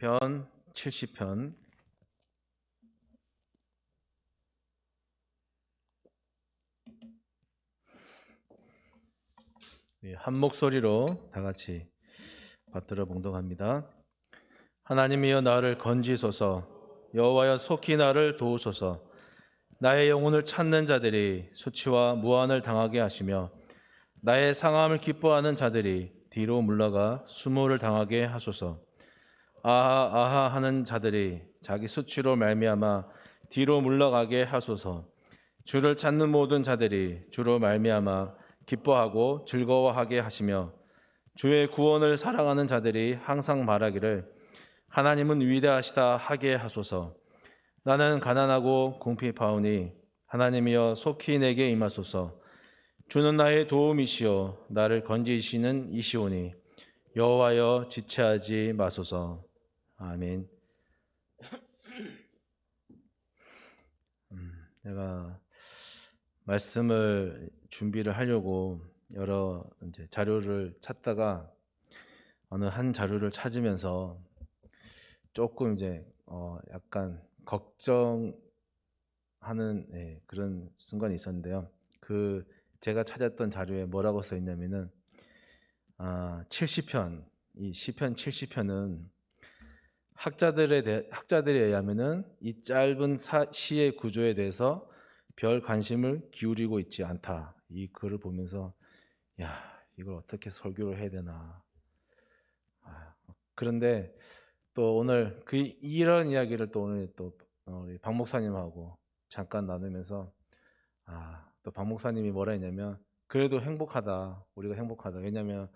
시편 70편. 한 목소리로 다 같이 받들어 봉독합니다. 하나님이여 나를 건지소서, 여호와여 속히 나를 도우소서. 나의 영혼을 찾는 자들이 수치와 무한을 당하게 하시며 나의 상함을 기뻐하는 자들이 뒤로 물러가 수모를 당하게 하소서. 아하 아하 하는 자들이 자기 수치로 말미암아 뒤로 물러가게 하소서. 주를 찾는 모든 자들이 주로 말미암아 기뻐하고 즐거워하게 하시며 주의 구원을 사랑하는 자들이 항상 말하기를 하나님은 위대하시다 하게 하소서. 나는 가난하고 궁핍하오니 하나님이여 속히 내게 임하소서. 주는 나의 도움이시요 나를 건지시는 이시오니 여호와여 지체하지 마소서. 아멘. 내가 말씀을 준비를 하려고 여러 이제 자료를 찾다가 어느 한 자료를 찾으면서 조금 이제 약간 걱정하는 그런 순간이 있었는데요. 그 제가 찾았던 자료에 뭐라고 써 있냐면은 70편, 이 시편 70편은 학자들에 의하면은 이 짧은 시의 구조에 대해서 별 관심을 기울이고 있지 않다. 이 글을 보면서 야, 이걸 어떻게 설교를 해야 되나. 그런데 또 오늘 이런 이야기를 또 오늘 또 우리 박 목사님하고 잠깐 나누면서 또 박 목사님이 뭐라 했냐면 그래도 행복하다. 우리가 행복하다. 왜냐하면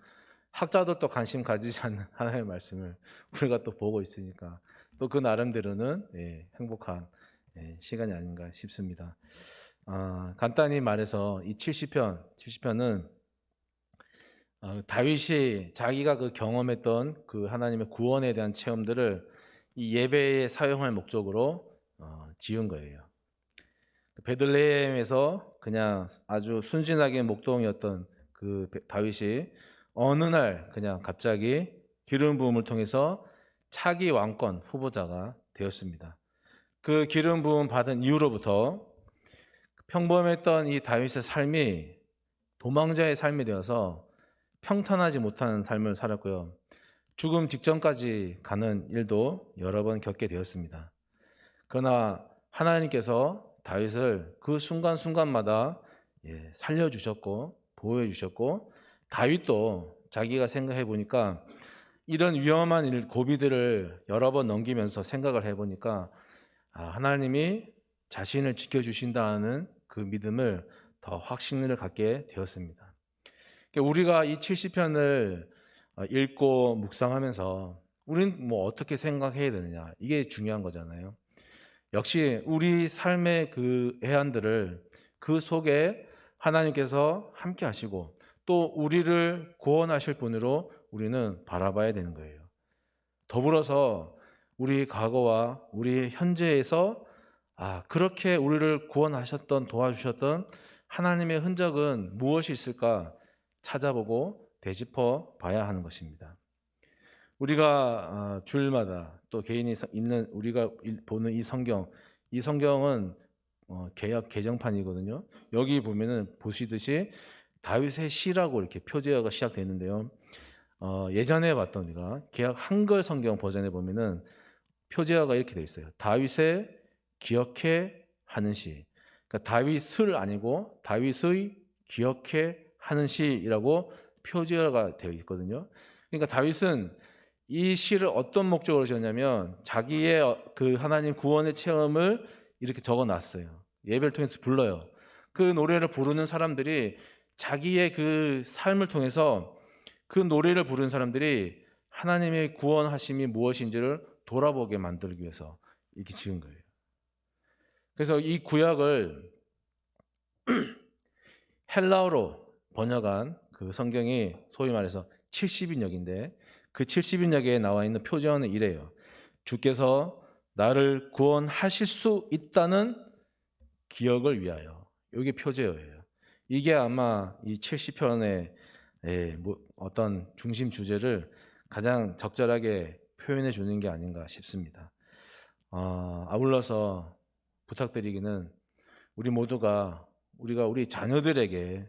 학자들도 관심 가지지 않는 하나님의 말씀을 우리가 또 보고 있으니까 또 그 나름대로는 행복한 시간이 아닌가 싶습니다. 간단히 말해서 이 70편은 다윗이 자기가 그 경험했던 그 하나님의 구원에 대한 체험들을 이 예배에 사용할 목적으로 지은 거예요. 베들레헴에서 그냥 아주 순진하게 목동이었던 그 다윗이 어느 날 그냥 갑자기 기름 부음을 통해서 차기 왕권 후보자가 되었습니다. 그 기름 부음 받은 이후로부터 평범했던 이 다윗의 삶이 도망자의 삶이 되어서 평탄하지 못한 삶을 살았고요. 죽음 직전까지 가는 일도 여러 번 겪게 되었습니다. 그러나 하나님께서 다윗을 그 순간순간마다 살려주셨고 보호해주셨고, 다윗도 자기가 생각해 보니까 이런 위험한 고비들을 여러 번 넘기면서 생각을 해보니까 하나님이 자신을 지켜주신다는 그 믿음을 더 확신을 갖게 되었습니다. 우리가 이 70편을 읽고 묵상하면서 우리는 뭐 어떻게 생각해야 되느냐, 이게 중요한 거잖아요. 역시 우리 삶의 그 해안들을 그 속에 하나님께서 함께 하시고 또 우리를 구원하실 분으로 우리는 바라봐야 되는 거예요. 더불어서 우리 과거와 우리 현재에서 그렇게 우리를 구원하셨던, 도와주셨던 하나님의 흔적은 무엇이 있을까 찾아보고 되짚어 봐야 하는 것입니다. 우리가 주일마다 또 개인이 읽는, 우리가 보는 이 성경은 개역 개정판이거든요. 여기 보면은 보시듯이 다윗의 시라고 이렇게 표제어가 시작되는데요. 예전에 봤던 우리가 개역 한글 성경 버전에 보면은 표제어가 이렇게 되어 있어요. 다윗의 기억해 하는 시. 그러니까 다윗을 아니고 다윗의 기억해 하는 시라고 표제어가 되어 있거든요. 그러니까 다윗은 이 시를 어떤 목적으로 지었냐면 자기의 그 하나님 구원의 체험을 이렇게 적어놨어요. 예배를 통해서 불러요. 그 노래를 부르는 사람들이 자기의 그 삶을 통해서 그 노래를 부르는 사람들이 하나님의 구원하심이 무엇인지를 돌아보게 만들기 위해서 이렇게 지은 거예요. 그래서 이 구약을 헬라어로 번역한 그 성경이 소위 말해서 70인역인데 그 70인역에 나와 있는 표제어는 이래요. 주께서 나를 구원하실 수 있다는 기억을 위하여. 이게 표제어예요. 이게 아마 이 70편의 어떤 중심 주제를 가장 적절하게 표현해 주는 게 아닌가 싶습니다. 아울러서 부탁드리기는 우리 모두가 우리 자녀들에게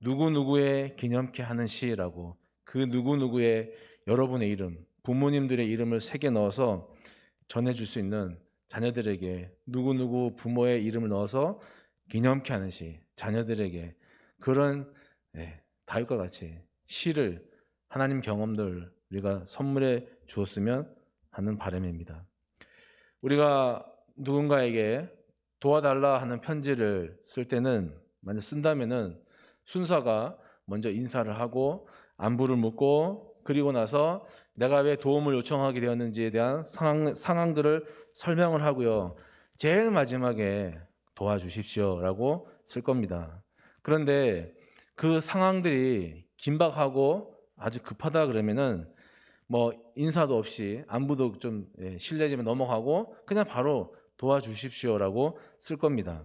누구누구의 기념케 하는 시라고 그 누구누구의 여러분의 이름, 부모님들의 이름을 새겨 넣어서 전해줄 수 있는 자녀들에게 누구누구 부모의 이름을 넣어서 기념케 하는 시, 자녀들에게 그런 다윗과 같이 시를 하나님 경험들 우리가 선물해 주었으면 하는 바람입니다. 우리가 누군가에게 도와달라 하는 편지를 쓸 때는 만약 쓴다면은 순서가 먼저 인사를 하고 안부를 묻고 그리고 나서 내가 왜 도움을 요청하게 되었는지에 대한 상황들을 설명을 하고요. 제일 마지막에 도와주십시오라고 쓸 겁니다. 그런데 그 상황들이 긴박하고 아주 급하다 그러면은 뭐 인사도 없이 안부도 좀 실례지만 넘어가고 그냥 바로 도와주십시오라고 쓸 겁니다.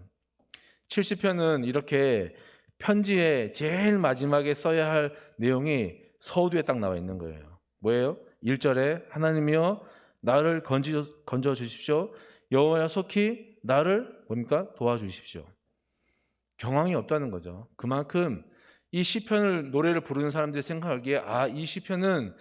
70편은 이렇게 편지의 제일 마지막에 써야 할 내용이 서두에 딱 나와 있는 거예요. 뭐예요? 1절에 하나님이여 나를 건져 주십시오. 여호와여 속히 나를 뭡니까? 도와주십시오. 경황이 없다는 거죠. 그만큼 이 시편을 노래를 부르는 사람들이 생각하기에 이 시편은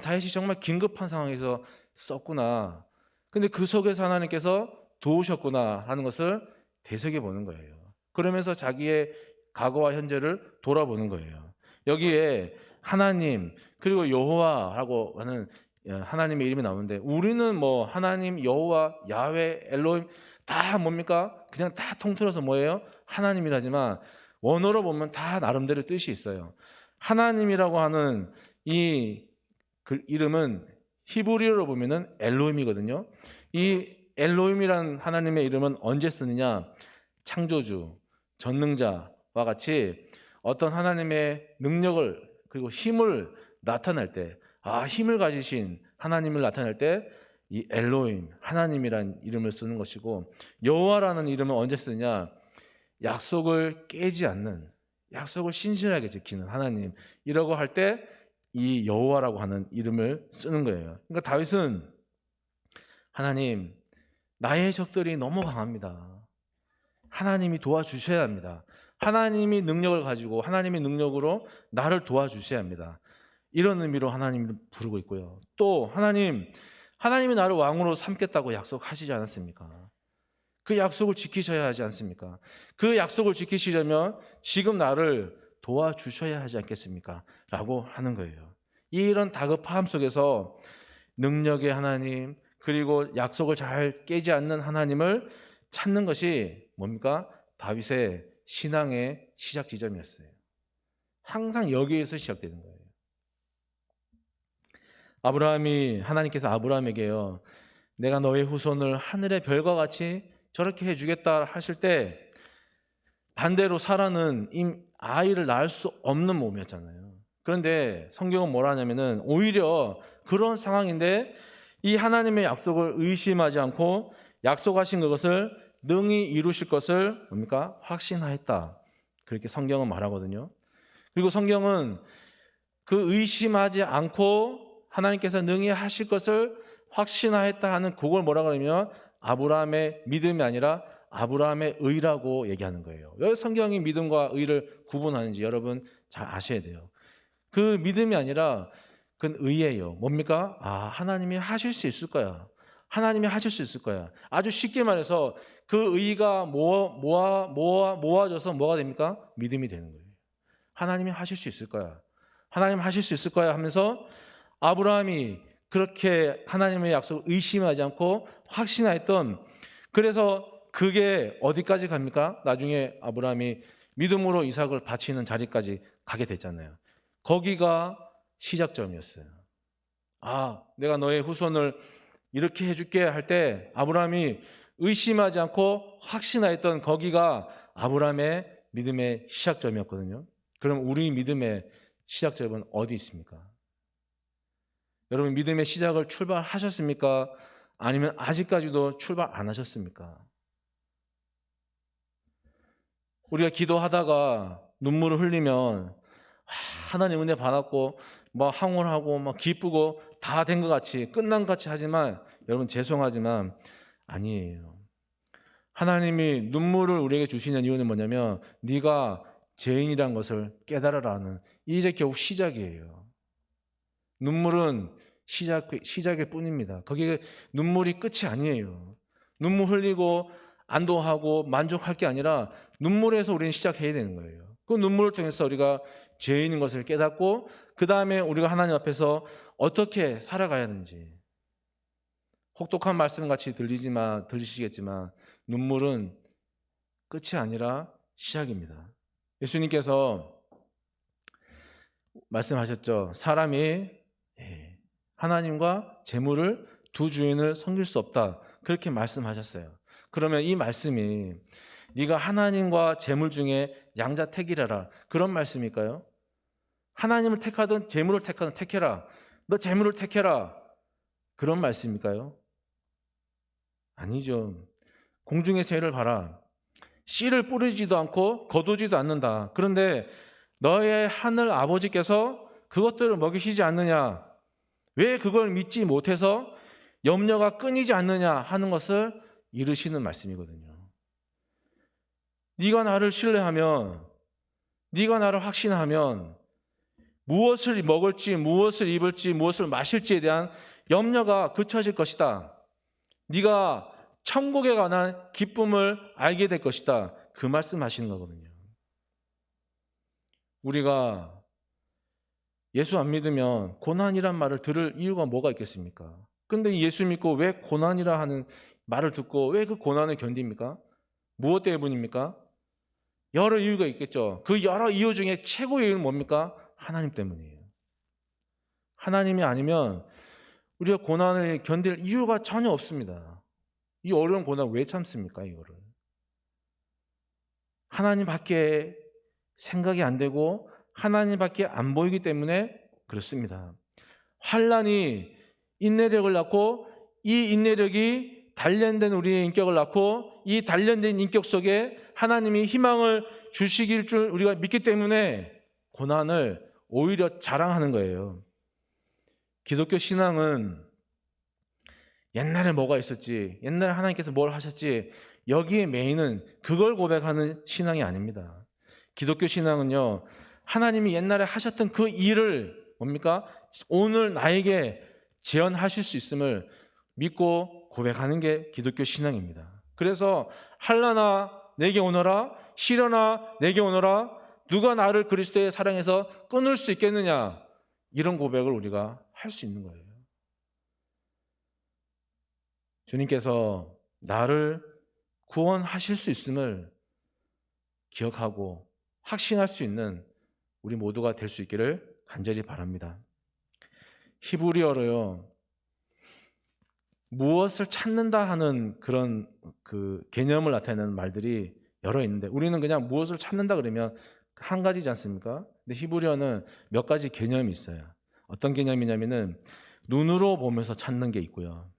다윗이 정말 긴급한 상황에서 썼구나. 근데 그 속에서 하나님께서 도우셨구나 하는 것을 되새겨 보는 거예요. 그러면서 자기의 과거와 현재를 돌아보는 거예요. 여기에 하나님 그리고 여호와라고 하는 하나님의 이름이 나오는데 우리는 뭐 하나님, 여호와, 야훼, 엘로힘 다 뭡니까? 그냥 다 통틀어서 뭐예요? 하나님이라지만 원어로 보면 다 나름대로 뜻이 있어요. 하나님이라고 하는 이 이름은 히브리어로 보면은 엘로힘이거든요. 이 엘로힘이라는 하나님의 이름은 언제 쓰느냐? 창조주, 전능자와 같이 어떤 하나님의 능력을 그리고 힘을 나타낼 때, 힘을 가지신 하나님을 나타낼 때 이 엘로힘, 하나님이란 이름을 쓰는 것이고 여호와라는 이름은 언제 쓰느냐? 약속을 깨지 않는, 약속을 신실하게 지키는 하나님이라고 할 때 이 여호와라고 하는 이름을 쓰는 거예요. 그러니까 다윗은 하나님, 나의 적들이 너무 강합니다. 하나님이 도와주셔야 합니다. 하나님이 능력을 가지고 하나님의 능력으로 나를 도와주셔야 합니다. 이런 의미로 하나님을 부르고 있고요. 또 하나님이 나를 왕으로 삼겠다고 약속하시지 않았습니까? 그 약속을 지키셔야 하지 않습니까? 그 약속을 지키시려면 지금 나를 도와주셔야 하지 않겠습니까? 라고 하는 거예요. 이런 다급함 속에서 능력의 하나님 그리고 약속을 잘 깨지 않는 하나님을 찾는 것이 뭡니까? 다윗의 신앙의 시작 지점이었어요. 항상 여기에서 시작되는 거예요. 하나님께서 아브라함에게요, 내가 너의 후손을 하늘의 별과 같이 저렇게 해주겠다 하실 때 반대로 사라는 아이를 낳을 수 없는 몸이었잖아요. 그런데 성경은 뭐라 하냐면은 오히려 그런 상황인데 이 하나님의 약속을 의심하지 않고 약속하신 그것을 능히 이루실 것을 뭡니까? 확신하였다. 그렇게 성경은 말하거든요. 그리고 성경은 그 의심하지 않고 하나님께서 능히 하실 것을 확신하였다 하는 그걸 뭐라 그러면 아브라함의 믿음이 아니라 아브라함의 의라고 얘기하는 거예요. 왜 성경이 믿음과 의를 구분하는지 여러분 잘 아셔야 돼요. 그 믿음이 아니라 그건 의예요. 뭡니까? 하나님이 하실 수 있을 거야. 하나님이 하실 수 있을 거야. 아주 쉽게 말해서 그 의가 모아져서 뭐가 됩니까? 믿음이 되는 거예요. 하나님이 하실 수 있을 거야. 하나님 하실 수 있을 거야 하면서 아브라함이 그렇게 하나님의 약속을 의심하지 않고 확신하였던, 그래서 그게 어디까지 갑니까? 나중에 아브라함이 믿음으로 이삭을 바치는 자리까지 가게 됐잖아요. 거기가 시작점이었어요. 내가 너의 후손을 이렇게 해줄게 할 때 아브라함이 의심하지 않고 확신하였던 거기가 아브라함의 믿음의 시작점이었거든요. 그럼 우리 믿음의 시작점은 어디 있습니까? 여러분 믿음의 시작을 출발하셨습니까? 아니면 아직까지도 출발 안 하셨습니까? 우리가 기도하다가 눈물을 흘리면 하나님 은혜 받았고 막 황홀하고 막 기쁘고 다 된 것 같이 끝난 것 같이 하지만 여러분 죄송하지만 아니에요. 하나님이 눈물을 우리에게 주시는 이유는 뭐냐면 네가 죄인이란 것을 깨달으라는 이제 겨우 시작이에요. 눈물은 시작일 뿐입니다. 거기에 눈물이 끝이 아니에요. 눈물 흘리고 안도하고 만족할 게 아니라 눈물에서 우리는 시작해야 되는 거예요. 그 눈물을 통해서 우리가 죄인인 것을 깨닫고 그 다음에 우리가 하나님 앞에서 어떻게 살아가야 하는지 혹독한 말씀 같이 들리시겠지만 눈물은 끝이 아니라 시작입니다. 예수님께서 말씀하셨죠. 사람이 하나님과 재물을 두 주인을 섬길 수 없다. 그렇게 말씀하셨어요. 그러면 이 말씀이 네가 하나님과 재물 중에 양자택일하라. 그런 말씀일까요? 하나님을 택하든 재물을 택하든 택해라. 너 재물을 택해라. 그런 말씀일까요? 아니죠. 공중의 새를 봐라. 씨를 뿌리지도 않고 거두지도 않는다. 그런데 너의 하늘 아버지께서 그것들을 먹이시지 않느냐? 왜 그걸 믿지 못해서 염려가 끊이지 않느냐 하는 것을 이르시는 말씀이거든요. 네가 나를 신뢰하면, 네가 나를 확신하면 무엇을 먹을지, 무엇을 입을지, 무엇을 마실지에 대한 염려가 그쳐질 것이다. 네가 천국에 관한 기쁨을 알게 될 것이다. 그 말씀하시는 거거든요. 우리가 예수 안 믿으면 고난이란 말을 들을 이유가 뭐가 있겠습니까? 그런데 예수 믿고 왜 고난이라 하는 말을 듣고 왜 그 고난을 견딥니까? 무엇 때문입니까? 여러 이유가 있겠죠. 그 여러 이유 중에 최고의 이유는 뭡니까? 하나님 때문이에요. 하나님이 아니면 우리가 고난을 견딜 이유가 전혀 없습니다. 이 어려운 고난 왜 참습니까? 이거를. 하나님밖에 생각이 안 되고 하나님밖에 안 보이기 때문에 그렇습니다. 환난이 인내력을 낳고 이 인내력이 단련된 우리의 인격을 낳고 이 단련된 인격 속에 하나님이 희망을 주시길 줄 우리가 믿기 때문에 고난을 오히려 자랑하는 거예요. 기독교 신앙은 옛날에 뭐가 있었지, 옛날에 하나님께서 뭘 하셨지, 여기에 메인은 그걸 고백하는 신앙이 아닙니다. 기독교 신앙은요, 하나님이 옛날에 하셨던 그 일을 뭡니까? 오늘 나에게 재현하실 수 있음을 믿고 고백하는 게 기독교 신앙입니다. 그래서 할라나 내게 오너라, 시려나 내게 오너라, 누가 나를 그리스도의 사랑에서 끊을 수 있겠느냐, 이런 고백을 우리가 할 수 있는 거예요. 주님께서 나를 구원하실 수 있음을 기억하고 확신할 수 있는 우리 모두가 될 수 있기를 간절히 바랍니다. 히브리어로요, 무엇을 찾는다 하는 그런 그 개념을 나타내는 말들이 여러 있는데 우리는 그냥 무엇을 찾는다 그러면 한 가지지 않습니까? 근데 히브리어는 몇 가지 개념이 있어요. 어떤 개념이냐면은 눈으로 보면서 찾는 게 있고요.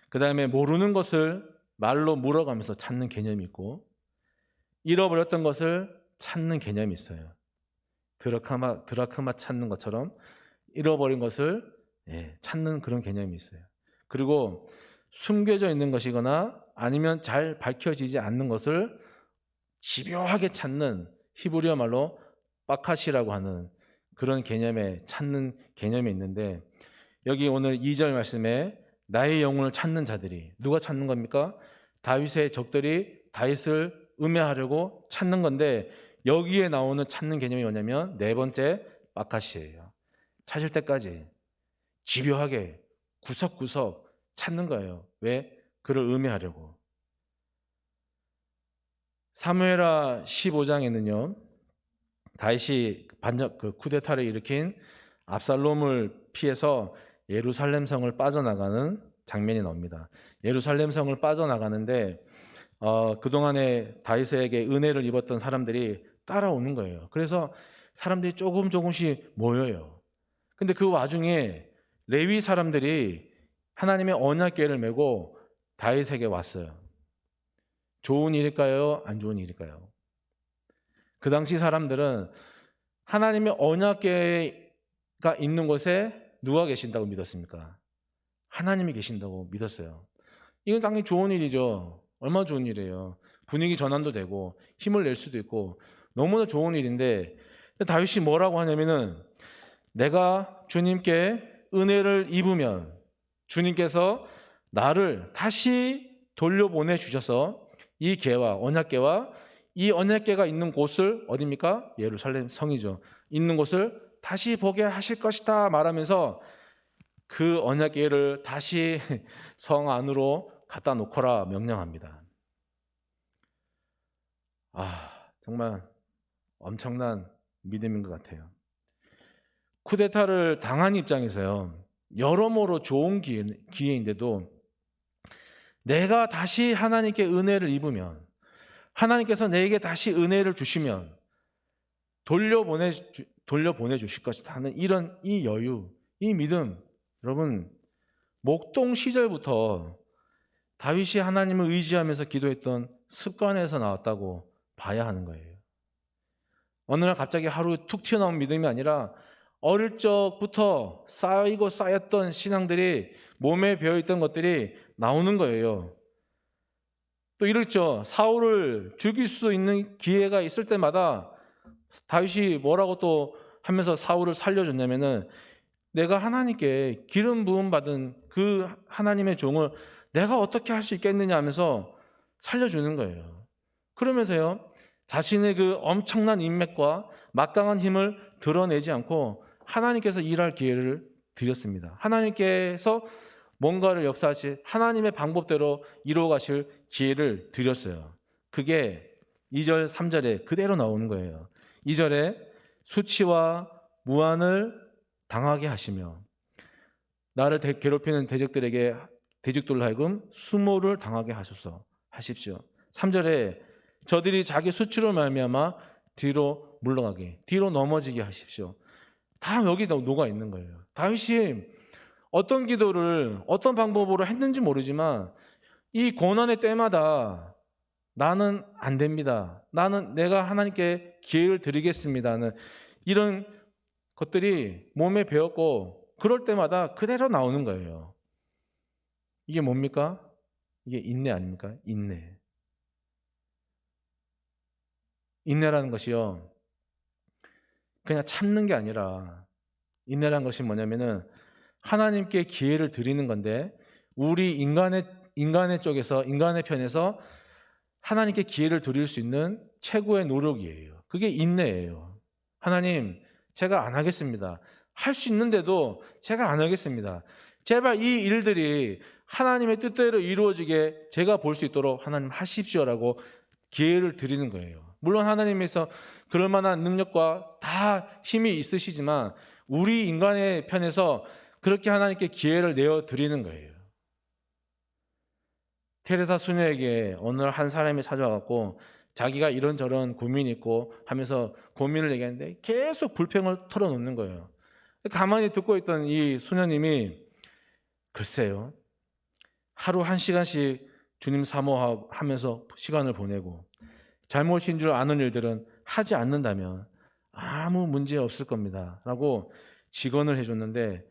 그 다음에 모르는 것을 말로 물어가면서 찾는 개념이 있고, 잃어버렸던 것을 찾는 개념이 있어요. 드라크마 찾는 것처럼 잃어버린 것을 찾는 그런 개념이 있어요. 그리고 숨겨져 있는 것이거나 아니면 잘 밝혀지지 않는 것을 집요하게 찾는 히브리어 말로 바카시라고 하는 그런 개념에 찾는 개념이 있는데, 여기 오늘 2절 말씀에 나의 영혼을 찾는 자들이 누가 찾는 겁니까? 다윗의 적들이 다윗을 음해하려고 찾는 건데, 여기에 나오는 찾는 개념이 뭐냐면 네 번째 바카시예요. 찾을 때까지 집요하게 구석구석 찾는 거예요. 왜? 그를 음해하려고. 사무엘하 15장에는요 다윗이 쿠데타를 일으킨 압살롬을 피해서 예루살렘 성을 빠져나가는 장면이 나옵니다. 예루살렘 성을 빠져나가는데 그동안에 다윗에게 은혜를 입었던 사람들이 따라오는 거예요. 그래서 사람들이 조금씩 모여요. 근데 그 와중에 레위 사람들이 하나님의 언약궤를 메고 다윗에게 왔어요. 좋은 일일까요? 안 좋은 일일까요? 그 당시 사람들은 하나님의 언약궤가 있는 곳에 누가 계신다고 믿었습니까? 하나님이 계신다고 믿었어요. 이건 당연히 좋은 일이죠. 얼마나 좋은 일이에요. 분위기 전환도 되고 힘을 낼 수도 있고 너무나 좋은 일인데 다윗이 뭐라고 하냐면은 내가 주님께 은혜를 입으면 주님께서 나를 다시 돌려보내 주셔서 이 궤와 언약궤와 이 언약궤가 있는 곳을 어디입니까? 예루살렘 성이죠. 있는 곳을 다시 보게 하실 것이다 말하면서 그 언약궤를 다시 성 안으로 갖다 놓거라 명령합니다. 정말 엄청난 믿음인 것 같아요. 쿠데타를 당한 입장에서요. 여러모로 좋은 기회인데도 내가 다시 하나님께 은혜를 입으면 하나님께서 내게 다시 은혜를 주시면 돌려보내 주실 것이다 하는 이런 이 여유, 이 믿음, 여러분 목동 시절부터 다윗이 하나님을 의지하면서 기도했던 습관에서 나왔다고 봐야 하는 거예요. 어느 날 갑자기 하루에 툭 튀어나온 믿음이 아니라 어릴 적부터 쌓이고 쌓였던 신앙들이 몸에 배어있던 것들이 나오는 거예요. 또 이렇죠. 사울을 죽일 수 있는 기회가 있을 때마다 다윗이 뭐라고 또 하면서 사울을 살려줬냐면은 내가 하나님께 기름 부음 받은 그 하나님의 종을 내가 어떻게 할 수 있겠느냐 하면서 살려주는 거예요. 그러면서요, 자신의 그 엄청난 인맥과 막강한 힘을 드러내지 않고 하나님께서 일할 기회를 드렸습니다. 하나님께서 뭔가를 역사하실 하나님의 방법대로 이루어 가실 기회를 드렸어요. 그게 2절, 3절에 그대로 나오는 거예요. 2절에 수치와 무한을 당하게 하시며 나를 괴롭히는 대적들로 하여금 수모를 당하게 하십시오. 3절에 저들이 자기 수치로 말미암아 뒤로 물러가게, 뒤로 넘어지게 하십시오. 다 여기 녹아 있는 거예요. 다윗이 어떤 기도를 어떤 방법으로 했는지 모르지만 이 고난의 때마다 나는 안 됩니다. 내가 하나님께 기회를 드리겠습니다는 이런 것들이 몸에 배었고 그럴 때마다 그대로 나오는 거예요. 이게 뭡니까? 이게 인내 아닙니까? 인내. 인내라는 것이요. 그냥 참는 게 아니라 인내라는 것이 뭐냐면은 하나님께 기회를 드리는 건데 우리 인간의 쪽에서 인간의 편에서 하나님께 기회를 드릴 수 있는 최고의 노력이에요. 그게 인내예요. 하나님, 제가 안 하겠습니다. 할 수 있는데도 제가 안 하겠습니다. 제발 이 일들이 하나님의 뜻대로 이루어지게 제가 볼 수 있도록 하나님 하십시오라고 기회를 드리는 거예요. 물론 하나님께서 그럴 만한 능력과 다 힘이 있으시지만 우리 인간의 편에서 그렇게 하나님께 기회를 내어 드리는 거예요. 테레사 수녀에게 어느 날 한 사람이 찾아왔고 자기가 이런저런 고민이 있고 하면서 고민을 얘기하는데 계속 불평을 털어놓는 거예요. 가만히 듣고 있던 이 수녀님이 글쎄요, 하루 1시간씩 주님 사모하면서 시간을 보내고 잘못인 줄 아는 일들은 하지 않는다면 아무 문제 없을 겁니다 라고 직언을 해줬는데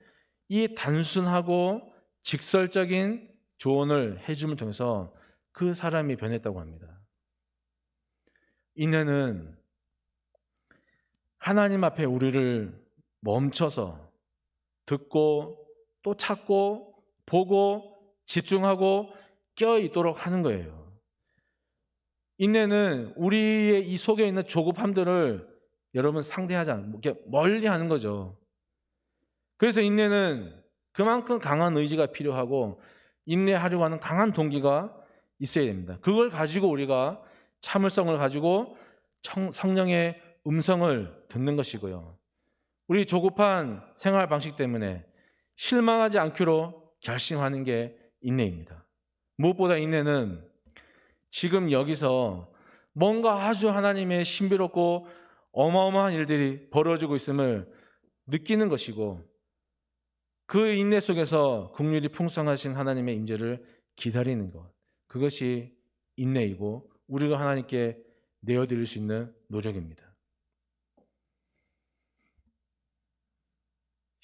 이 단순하고 직설적인 조언을 해줌을 통해서 그 사람이 변했다고 합니다. 인내는 하나님 앞에 우리를 멈춰서 듣고 또 찾고 보고 집중하고 껴있도록 하는 거예요. 인내는 우리의 이 속에 있는 조급함들을 여러분 상대하지 않고 멀리 하는 거죠. 그래서 인내는 그만큼 강한 의지가 필요하고 인내하려고 하는 강한 동기가 있어야 됩니다. 그걸 가지고 우리가 참을성을 가지고 성령의 음성을 듣는 것이고요. 우리 조급한 생활 방식 때문에 실망하지 않기로 결심하는 게 인내입니다. 무엇보다 인내는 지금 여기서 뭔가 아주 하나님의 신비롭고 어마어마한 일들이 벌어지고 있음을 느끼는 것이고 그 인내 속에서 긍휼이 풍성하신 하나님의 임재를 기다리는 것, 그것이 인내이고 우리가 하나님께 내어드릴 수 있는 노력입니다.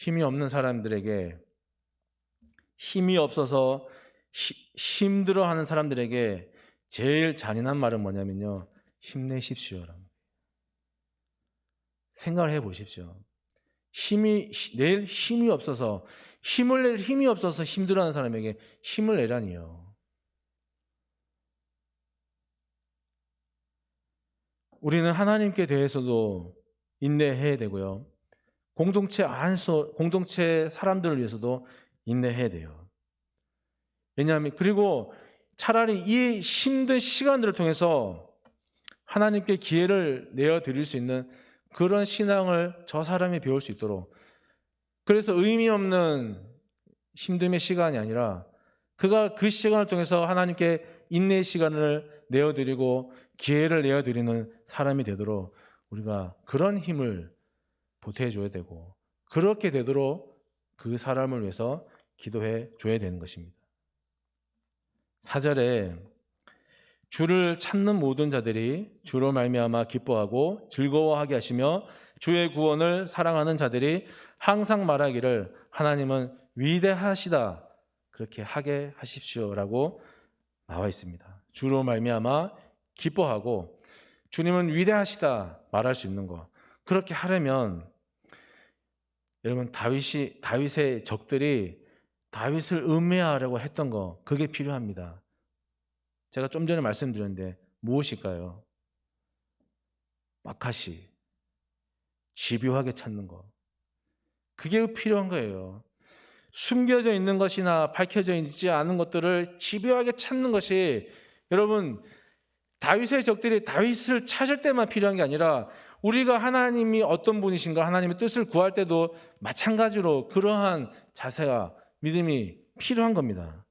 힘이 없는 사람들에게, 힘이 없어서 힘들어하는 사람들에게 제일 잔인한 말은 뭐냐면요, 힘내십시오라고. 생각을 해보십시오. 내일 힘이 없어서, 힘을 낼 힘이 없어서 힘들어하는 사람에게 힘을 내라니요. 우리는 하나님께 대해서도 인내해야 되고요, 공동체 사람들을 위해서도 인내해야 돼요. 왜냐하면, 그리고 차라리 이 힘든 시간들을 통해서 하나님께 기회를 내어드릴 수 있는 그런 신앙을 저 사람이 배울 수 있도록, 그래서 의미 없는 힘듦의 시간이 아니라 그가 그 시간을 통해서 하나님께 인내의 시간을 내어드리고 기회를 내어드리는 사람이 되도록 우리가 그런 힘을 보태줘야 되고, 그렇게 되도록 그 사람을 위해서 기도해 줘야 되는 것입니다. 4절에 주를 찾는 모든 자들이 주로 말미암아 기뻐하고 즐거워하게 하시며 주의 구원을 사랑하는 자들이 항상 말하기를 하나님은 위대하시다 그렇게 하게 하십시오라고 나와 있습니다. 주로 말미암아 기뻐하고 주님은 위대하시다 말할 수 있는 것, 그렇게 하려면 여러분, 다윗의 적들이 다윗을 음해하려고 했던 거, 그게 필요합니다. 제가 좀 전에 말씀드렸는데 무엇일까요? 마카시, 집요하게 찾는 거, 그게 필요한 거예요. 숨겨져 있는 것이나 밝혀져 있지 않은 것들을 집요하게 찾는 것이, 여러분, 다윗의 적들이 다윗을 찾을 때만 필요한 게 아니라 우리가 하나님이 어떤 분이신가, 하나님의 뜻을 구할 때도 마찬가지로 그러한 자세가, 믿음이 필요한 겁니다.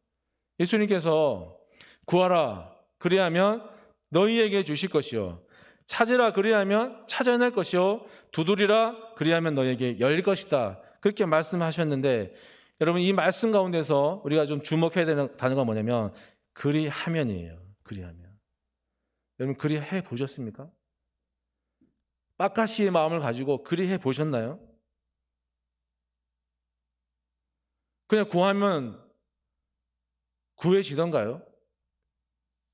예수님께서 구하라 그리하면 너희에게 주실 것이요, 찾으라 그리하면 찾아낼 것이요, 두드리라 그리하면 너희에게 열릴 것이다 그렇게 말씀하셨는데, 여러분, 이 말씀 가운데서 우리가 좀 주목해야 되는 단어가 뭐냐면 그리하면이에요. 그리하면. 여러분, 그리해 보셨습니까? 빡가시의 마음을 가지고 그리해 보셨나요? 그냥 구하면 구해지던가요?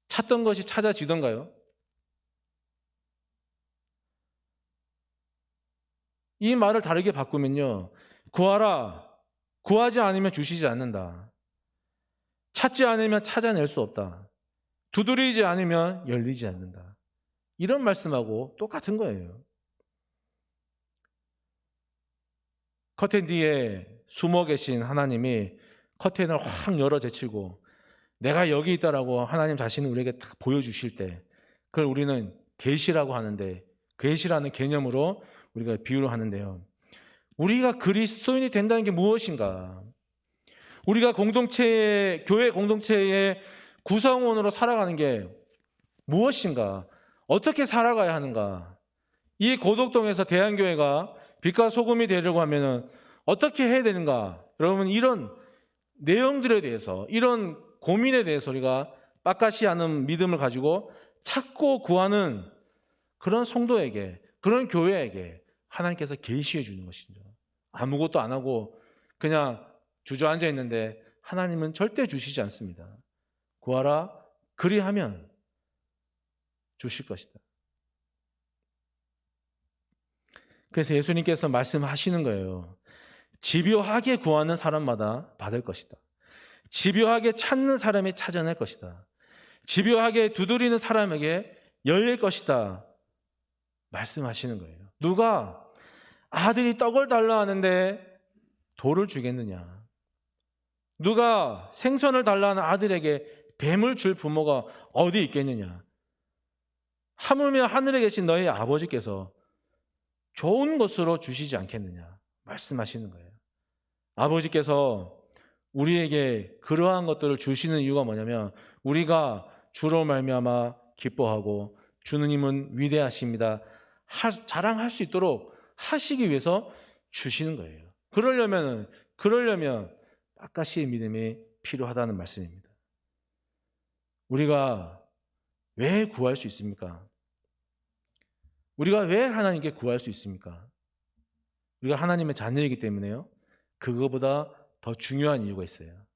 찾던 것이 찾아지던가요? 이 말을 다르게 바꾸면요, 구하라, 구하지 않으면 주시지 않는다. 찾지 않으면 찾아낼 수 없다. 두드리지 않으면 열리지 않는다. 이런 말씀하고 똑같은 거예요. 커튼 뒤에 숨어 계신 하나님이 커튼을 확 열어 제치고 내가 여기 있다라고 하나님 자신을 우리에게 딱 보여주실 때, 그걸 우리는 계시라고 하는데, 계시라는 개념으로 우리가 비유를 하는데요, 우리가 그리스도인이 된다는 게 무엇인가, 우리가 교회 공동체의 구성원으로 살아가는 게 무엇인가, 어떻게 살아가야 하는가, 이 고덕동에서 대한교회가 빛과 소금이 되려고 하면 어떻게 해야 되는가, 여러분, 이런 내용들에 대해서, 이런 고민에 대해서 우리가 빡가시 않은 믿음을 가지고 찾고 구하는 그런 성도에게, 그런 교회에게 하나님께서 계시해 주는 것이죠. 아무것도 안 하고 그냥 주저앉아 있는데 하나님은 절대 주시지 않습니다. 구하라 그리하면 주실 것이다. 그래서 예수님께서 말씀하시는 거예요. 집요하게 구하는 사람마다 받을 것이다. 집요하게 찾는 사람이 찾아낼 것이다. 집요하게 두드리는 사람에게 열릴 것이다 말씀하시는 거예요. 누가 아들이 떡을 달라 하는데 돌을 주겠느냐? 누가 생선을 달라 하는 아들에게 뱀을 줄 부모가 어디 있겠느냐? 하물며 하늘에 계신 너희 아버지께서 좋은 것으로 주시지 않겠느냐 말씀하시는 거예요. 아버지께서 우리에게 그러한 것들을 주시는 이유가 뭐냐면, 우리가 주로 말미암아 기뻐하고 주님은 위대하십니다 자랑할 수 있도록 하시기 위해서 주시는 거예요. 그러려면 빡가시의 믿음이 필요하다는 말씀입니다. 우리가 왜 구할 수 있습니까? 우리가 왜 하나님께 구할 수 있습니까? 우리가 하나님의 자녀이기 때문에요. 그거보다 더 중요한 이유가 있어요.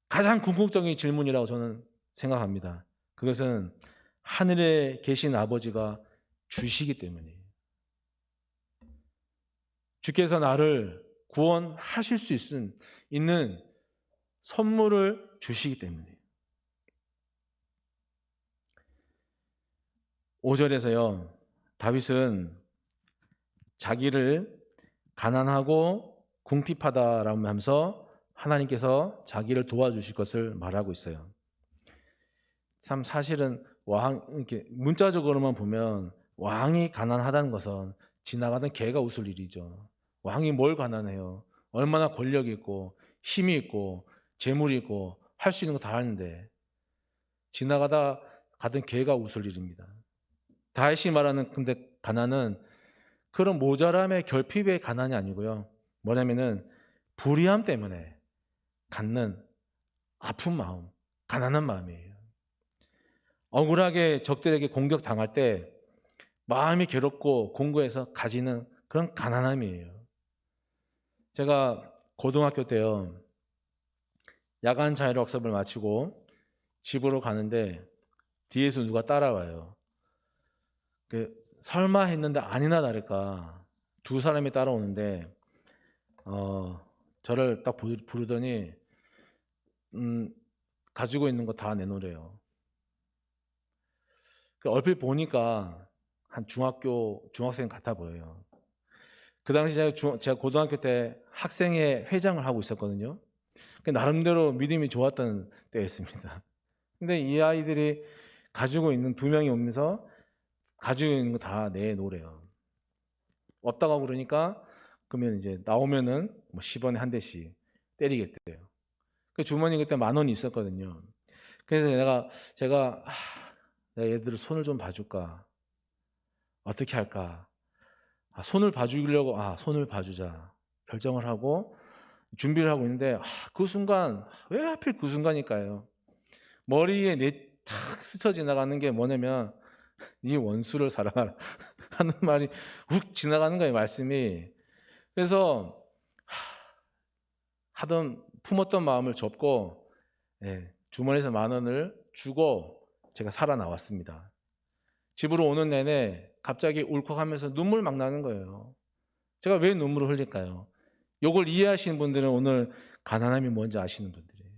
가장 궁극적인 질문이라고 저는 생각합니다. 그것은 하늘에 계신 아버지가 주시기 때문이에요. 주께서 나를 구원하실 수 있는 선물을 주시기 때문이에요. 5절에서요. 다윗은 자기를 가난하고 궁핍하다라고 하면서 하나님께서 자기를 도와주실 것을 말하고 있어요. 참 사실은 이렇게 문자적으로만 보면 왕이 가난하다는 것은 지나가던 개가 웃을 일이죠. 왕이 뭘 가난해요? 얼마나 권력이 있고 힘이 있고 재물이 있고 할 수 있는 거 다 하는데 지나가다 가던 개가 웃을 일입니다. 다윗이 말하는 근데 가난은 그런 모자람의 결핍의 가난이 아니고요. 뭐냐면은 불의함 때문에 갖는 아픈 마음, 가난한 마음이에요. 억울하게 적들에게 공격당할 때 마음이 괴롭고 공고해서 가지는 그런 가난함이에요. 제가 고등학교 때요. 야간 자율학습을 마치고 집으로 가는데 뒤에서 누가 따라와요. 설마 했는데 아니나 다를까 두 사람이 따라오는데 저를 딱 부르더니 가지고 있는 거 다 내놓으래요. 얼핏 보니까 한 중학생 같아 보여요. 그 당시 제가 고등학교 때 학생회 회장을 하고 있었거든요. 나름대로 믿음이 좋았던 때였습니다. 근데 이 아이들이 가지고 있는 두 명이 오면서 가지고 있는 거 다 내놓으래요. 없다고 그러니까 그러면 이제 나오면은 뭐 10원에 한 대씩 때리겠대요. 그 주머니 그때 10,000원이 있었거든요. 그래서 제가 내가 얘들 손을 좀 봐줄까? 어떻게 할까? 손을 봐주려고 손을 봐주자 결정을 하고 준비를 하고 있는데 그 순간 왜 하필 그 순간일까요? 머리에 탁 스쳐 지나가는 게 뭐냐면 네 원수를 사랑하라 하는 말이 훅 지나가는 거예요, 말씀이. 그래서 품었던 마음을 접고 주머니에서 10,000원을 주고 제가 살아나왔습니다. 집으로 오는 내내 갑자기 울컥하면서 눈물 막 나는 거예요. 제가 왜 눈물을 흘릴까요? 이걸 이해하시는 분들은 오늘 가난함이 뭔지 아시는 분들이에요.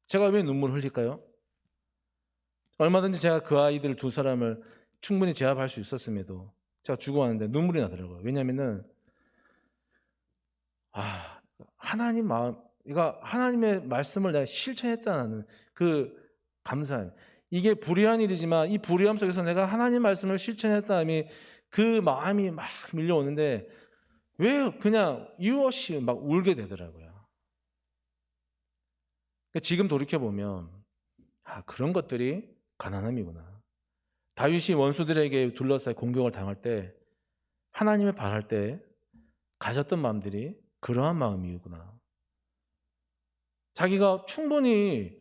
제가 왜 눈물을 흘릴까요? 얼마든지 제가 그 아이들 두 사람을 충분히 제압할 수 있었음에도 제가 주고 왔는데 눈물이 나더라고요. 왜냐하면은 하나님 마음, 그러니까 하나님의 말씀을 내가 실천했다는 그 감사함. 이게 불의한 일이지만 이 불의함 속에서 내가 하나님 말씀을 실천했다니 그 마음이 막 밀려오는데 왜 그냥 이유 없이 막 울게 되더라고요. 지금 돌이켜 보면 그런 것들이 가난함이구나. 다윗이 원수들에게 둘러싸여 공격을 당할 때 하나님을 바랄 때 가졌던 마음들이 그러한 마음이구나. 자기가 충분히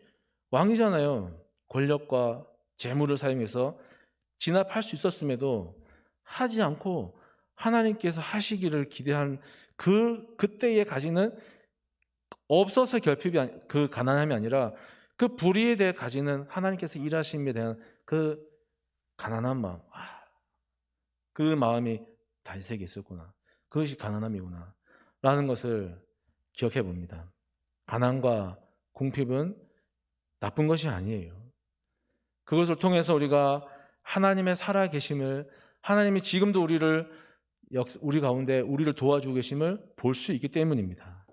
왕이잖아요. 권력과 재물을 사용해서 진압할 수 있었음에도 하지 않고 하나님께서 하시기를 기대한 그때에 가지는 없어서 결핍이 그 가난함이 아니라 그 불의에 대해 가지는 하나님께서 일하심에 대한 그 가난한 마음. 그 마음이 다윗에게 있었구나. 그것이 가난함이구나. 라는 것을 기억해 봅니다. 가난과 궁핍은 나쁜 것이 아니에요. 그것을 통해서 우리가 하나님의 살아계심을, 하나님이 지금도 우리 가운데 우리를 도와주고 계심을 볼 수 있기 때문입니다.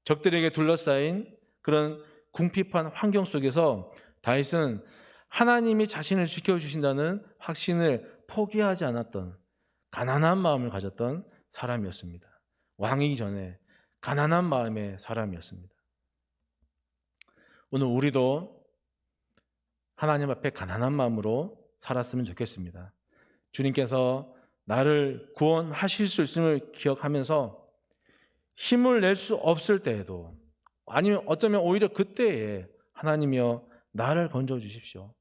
적들에게 둘러싸인 그런 궁핍한 환경 속에서 다윗은 하나님이 자신을 지켜주신다는 확신을 포기하지 않았던 가난한 마음을 가졌던 사람이었습니다. 왕이기 전에 가난한 마음의 사람이었습니다. 오늘 우리도 하나님 앞에 가난한 마음으로 살았으면 좋겠습니다. 주님께서 나를 구원하실 수 있음을 기억하면서 힘을 낼 수 없을 때에도 아니면 어쩌면 오히려 그때에 하나님이여 나를 건져 주십시오.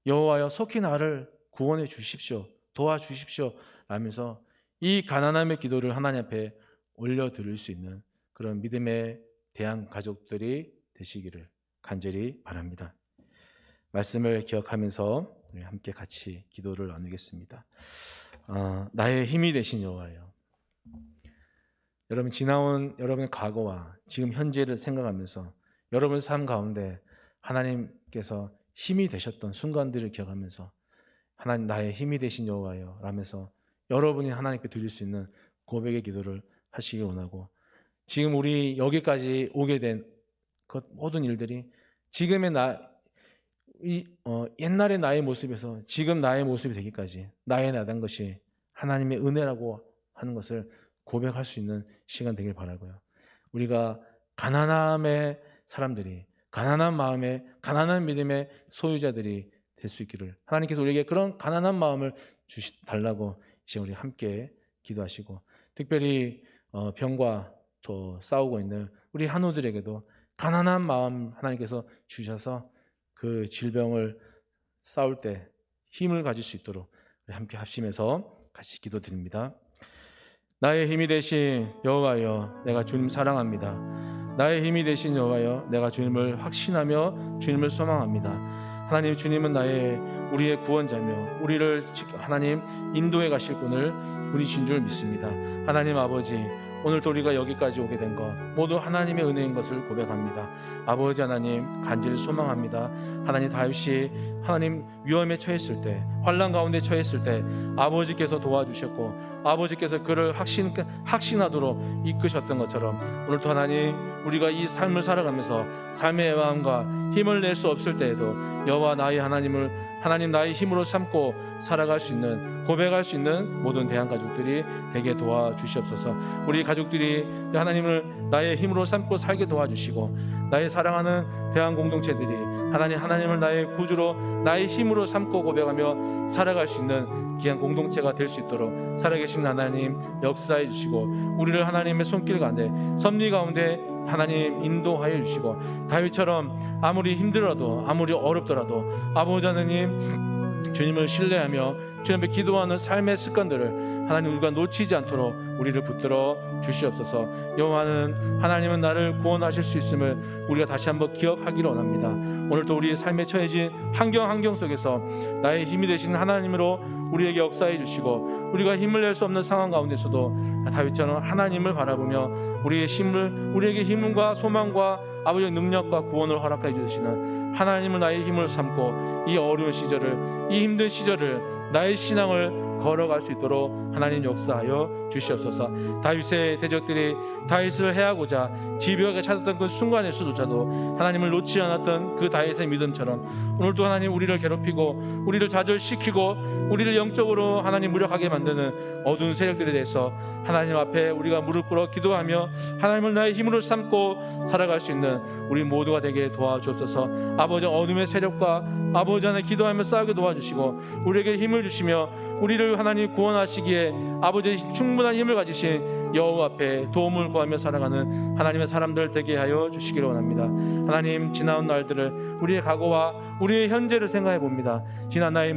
여호와여 속히 나를 구원해 주십시오. 도와주십시오. 라면서 이 가난함의 기도를 하나님 앞에 올려드릴 수 있는 그런 믿음의 대한 가족들이 되시기를 간절히 바랍니다. 말씀을 기억하면서 우리 함께 같이 기도를 나누겠습니다. 나의 힘이 되신 여호와여, 여러분 지나온 여러분의 과거와 지금 현재를 생각하면서 여러분 삶 가운데 하나님께서 힘이 되셨던 순간들을 기억하면서 하나님 나의 힘이 되신 여호와여 라면서 여러분이 하나님께 드릴 수 있는 고백의 기도를 하시기 원하고, 지금 우리 여기까지 오게 된 그 모든 일들이 지금의 옛날의 나의 모습에서 지금 나의 모습이 되기까지 나의 나된 것이 하나님의 은혜라고 하는 것을 고백할 수 있는 시간 되길 바라고요. 우리가 가난함의 사람들이, 가난한 마음에 가난한 믿음의 소유자들이 될 수 있기를 하나님께서 우리에게 그런 가난한 마음을 달라고 이제 우리 함께 기도하시고, 특별히 병과 또 싸우고 있는 우리 한우들에게도 가난한 마음 하나님께서 주셔서 그 질병을 싸울 때 힘을 가질 수 있도록 우리 함께 합심해서 같이 기도드립니다. 나의 힘이 되신 여호와여, 내가 주님 사랑합니다. 나의 힘이 되신 여호와여, 내가 주님을 확신하며 주님을 소망합니다. 하나님, 주님은 우리의 구원자며 우리를 하나님 인도해 가실 분을 분이신 줄 믿습니다. 하나님 아버지, 오늘도 우리가 여기까지 오게 된 것 모두 하나님의 은혜인 것을 고백합니다. 아버지 하나님, 간절히 소망합니다. 하나님, 다윗이 하나님 위험에 처했을 때, 환난 가운데 처했을 때 아버지께서 도와주셨고 아버지께서 그를 확신하도록 이끄셨던 것처럼 오늘도 하나님, 우리가 이 삶을 살아가면서 삶의 애환과 힘을 낼 수 없을 때에도 여호와 나의 하나님 나의 힘으로 삼고 살아갈 수 있는, 고백할 수 있는 모든 대한가족들이 되게 도와주시옵소서. 우리 가족들이 하나님을 나의 힘으로 삼고 살게 도와주시고, 나의 사랑하는 대한공동체들이 하나님을 나의 구주로 나의 힘으로 삼고 고백하며 살아갈 수 있는 귀한 공동체가 될 수 있도록 살아계신 하나님 역사해 주시고, 우리를 하나님의 손길 가운데 섭리 가운데 하나님 인도하여 주시고, 다윗처럼 아무리 힘들어도 아무리 어렵더라도 아버지 하나님 주님을 신뢰하며 주님 앞에 기도하는 삶의 습관들을 하나님 우리가 놓치지 않도록 우리를 붙들어 주시옵소서. 여호와는 하나님은 나를 구원하실 수 있음을 우리가 다시 한번 기억하기를 원합니다. 오늘도 우리의 삶에 처해진 환경 속에서 나의 힘이 되시는 하나님으로 우리에게 역사해 주시고, 우리가 힘을 낼 수 없는 상황 가운데서도 다윗처럼 하나님을 바라보며 우리에게 힘과 소망과 아버지의 능력과 구원을 허락해 주시는 하나님을 나의 힘을 삼고 이 어려운 시절을, 이 힘든 시절을, 나의 신앙을 걸어갈 수 있도록 하나님 역사하여 주시옵소서. 다윗의 대적들이 다윗을 해하고자 집요하게 찾았던 그 순간에서조차도 하나님을 놓지 않았던 그 다윗의 믿음처럼 오늘도 하나님 우리를 괴롭히고 우리를 좌절시키고 우리를 영적으로 하나님 무력하게 만드는 어두운 세력들에 대해서 하나님 앞에 우리가 무릎 꿇어 기도하며 하나님을 나의 힘으로 삼고 살아갈 수 있는 우리 모두가 되게 도와주옵소서. 아버지, 어둠의 세력과 아버지 안에 기도하며 싸우게 도와주시고 우리에게 힘을 주시며 우리를 하나님 구원하시기에 아버지의 충분한 힘을 가지신 여호와 앞에 도움을 구하며 살아가는 하나님의 사람들 되게 하여 주시기를 원합니다. 하나님, 지나온 날들을, 우리의 과거와 우리의 현재를 생각해 봅니다. 지난 나의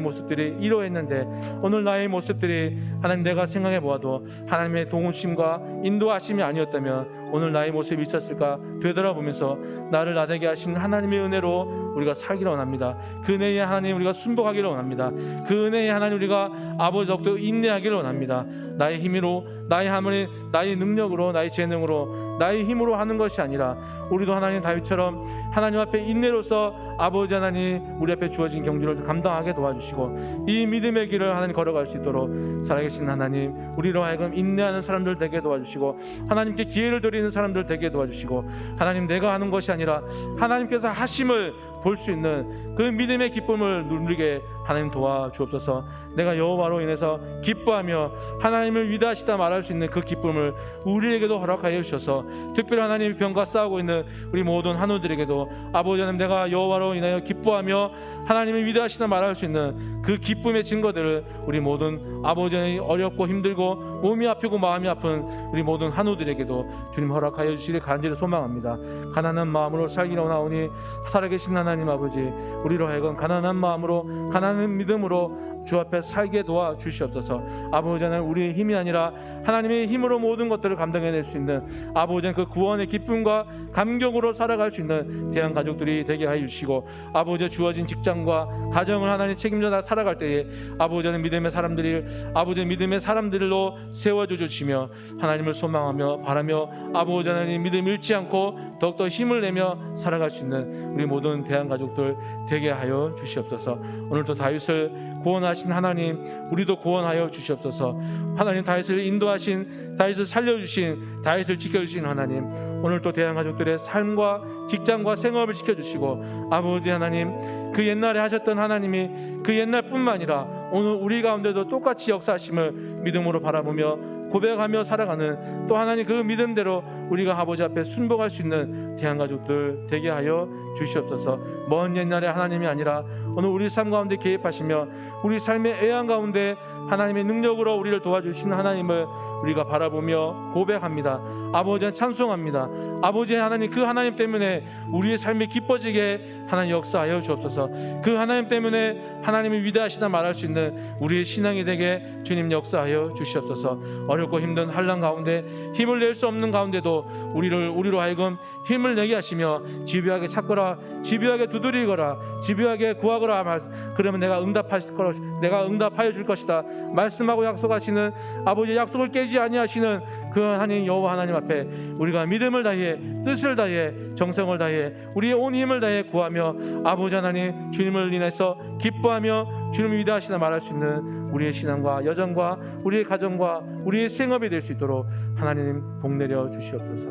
모습들이 이러했는데 오늘 나의 모습들이 하나님 내가 생각해 보아도 하나님의 도우심과 인도하심이 아니었다면 오늘 나의 모습이 있었을까 되돌아보면서 나를 나되게 하신 하나님의 은혜로 우리가 살기를 원합니다. 그 은혜의 하나님 우리가 순복하기를 원합니다. 그 은혜의 하나님 우리가 아버지 더욱더 인내하기를 원합니다. 나의 힘으로, 나의 능력으로, 나의 재능으로, 나의 힘으로 하는 것이 아니라 우리도 하나님 다윗처럼 하나님 앞에 인내로서 아버지 하나님 우리 앞에 주어진 경주를 감당하게 도와주시고 이 믿음의 길을 하나님 걸어갈 수 있도록 살아계신 하나님 우리로 하여금 인내하는 사람들 되게 도와주시고 하나님께 기회를 드리는 사람들 되게 도와주시고 하나님 내가 하는 것이 아니라 하나님께서 하심을 볼 수 있는 그 믿음의 기쁨을 누리게 하나님 도와주옵소서. 내가 여호와로 인해서 기뻐하며 하나님을 위대하시다 말할 수 있는 그 기쁨을 우리에게도 허락하여 주셔서 특별히 하나님의 병과 싸우고 있는 우리 모든 한우들에게도 아버지 하나님 내가 여호와로 인하여 기뻐하며 하나님을 위대하시다 말할 수 있는 그 기쁨의 증거들을 우리 모든 아버지 하나님 어렵고 힘들고 몸이 아프고 마음이 아픈 우리 모든 한우들에게도 주님 허락하여 주시길 간절히 소망합니다. 가난한 마음으로 살기로 나오니 살아계신 하나님 아버지 우리로 하여금 가난한 마음으로 가난한 믿음으로 주 앞에 살게 도와 주시옵소서. 아버지 하나님, 우리의 힘이 아니라 하나님의 힘으로 모든 것들을 감당해낼 수 있는 아버지 하나님, 그 구원의 기쁨과 감격으로 살아갈 수 있는 대한 가족들이 되게 하여 주시고, 아버지 주어진 직장과 가정을 하나님 책임져 살아갈 때에 아버지 하나님 믿음의 사람들이 아버지 믿음의 사람들로 세워줘 주시며 하나님을 소망하며 바라며 아버지 하나님 믿음 잃지 않고 더욱더 힘을 내며 살아갈 수 있는 우리 모든 대한 가족들 되게 하여 주시옵소서. 오늘도 다윗을 구원하신 하나님, 우리도 구원하여 주시옵소서. 하나님, 다윗을 인도하신, 다윗을 살려주신, 다윗을 지켜주신 하나님, 오늘도 대한 가족들의 삶과 직장과 생업을 지켜주시고, 아버지 하나님, 그 옛날에 하셨던 하나님이 그 옛날뿐만 아니라 오늘 우리 가운데도 똑같이 역사하심을 믿음으로 바라보며 고백하며 살아가는, 또 하나님 그 믿음대로 우리가 아버지 앞에 순복할 수 있는 대한 가족들 되게 하여 주시옵소서. 먼 옛날의 하나님이 아니라 오늘 우리 삶 가운데 개입하시며 우리 삶의 애환 가운데 하나님의 능력으로 우리를 도와주시는 하나님을 우리가 바라보며 고백합니다. 아버지는 찬송합니다. 아버지 하나님, 그 하나님 때문에 우리의 삶이 기뻐지게 하나님 역사하여 주옵소서. 그 하나님 때문에 하나님이 위대하시다 말할 수 있는 우리의 신앙이 되게 주님 역사하여 주시옵소서. 어렵고 힘든 환난 가운데 힘을 낼 수 없는 가운데도 우리로 하여금 힘을 내게 하시며 집요하게 찾거라, 집요하게 두드리거라, 집요하게 구하거라, 그러면 내가 응답하여 줄 것이다 말씀하고 약속하시는 아버지의 약속을 깨지 아니하시는 그 하나님 여호와 하나님 앞에 우리가 믿음을 다해, 뜻을 다해, 정성을 다해, 우리의 온 힘을 다해 구하며 아버지 하나님 주님을 인해서 기뻐하며 주님이 위대하시다 말할 수 있는 우리의 신앙과 여정과 우리의 가정과 우리의 생업이 될 수 있도록 하나님 복 내려 주시옵소서.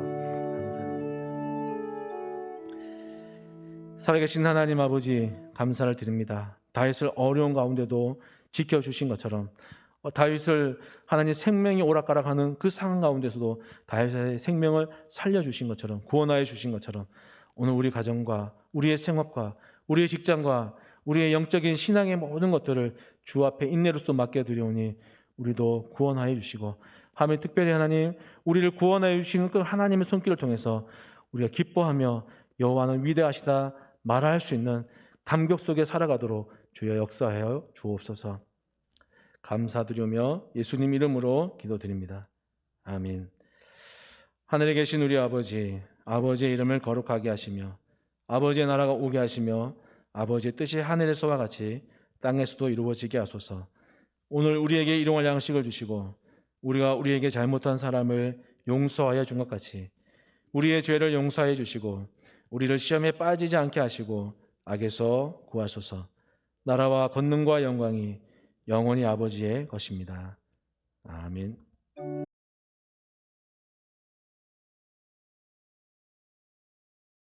살아계신 하나님 아버지, 감사를 드립니다. 다윗을 어려운 가운데도 지켜주신 것처럼 다윗을 하나님 생명이 오락가락하는 그 상황 가운데서도 다윗의 생명을 살려주신 것처럼, 구원하여 주신 것처럼, 오늘 우리 가정과 우리의 생업과 우리의 직장과 우리의 영적인 신앙의 모든 것들을 주 앞에 인내로서 맡겨드리오니 우리도 구원하여 주시고, 하나님 특별히 하나님 우리를 구원하여 주시는 그 하나님의 손길을 통해서 우리가 기뻐하며 여호와는 위대하시다 말할 수 있는 감격 속에 살아가도록 주여 역사하여 주옵소서. 감사드리며 예수님 이름으로 기도드립니다. 아멘. 하늘에 계신 우리 아버지, 아버지의 이름을 거룩하게 하시며 아버지의 나라가 오게 하시며 아버지의 뜻이 하늘에서와 같이 땅에서도 이루어지게 하소서. 오늘 우리에게 일용할 양식을 주시고 우리가 우리에게 잘못한 사람을 용서하여 준 것 같이 우리의 죄를 용서해 주시고 우리를 시험에 빠지지 않게 하시고 악에서 구하소서. 나라와 권능과 영광이 영원히 아버지의 것입니다. 아멘.